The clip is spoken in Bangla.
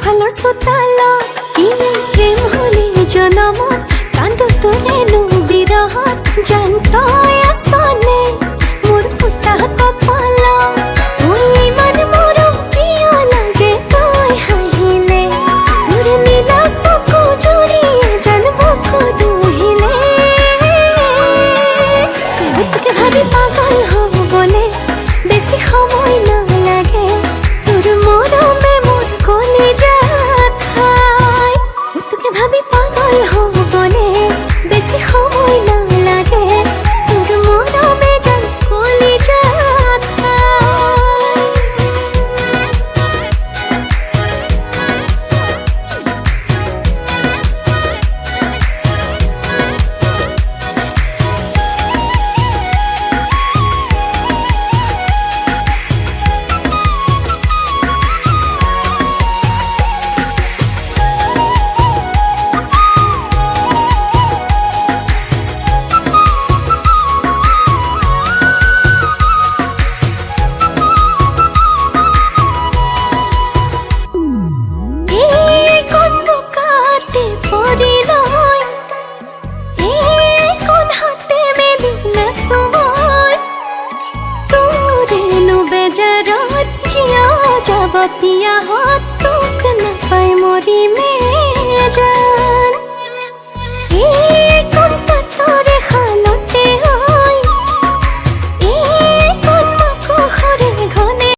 ফালৰ চোতাল কিনে প্ৰেম হলি জনমত কান্দো তোৰেনো বিৰহত জান তই আছনে মোৰ ফুটা কপাল তই ইমান মৰম কিয় লাগে তই হাঁহিলে তোৰ নীলা চকু জুৰিয়ে জান বুকু দুহিলে তোকে ভাবি পাগল হ'বলে বেছি সময় নালাগে তোৰ মৰমে মোৰ কলিজাত খাই তোকে ভাবি পাগল হ'বলে বেছি সময় নালাগে তোৰ মৰমে জান কলিজাত খাই পিয়া হত তোক নাপাই মৰি মে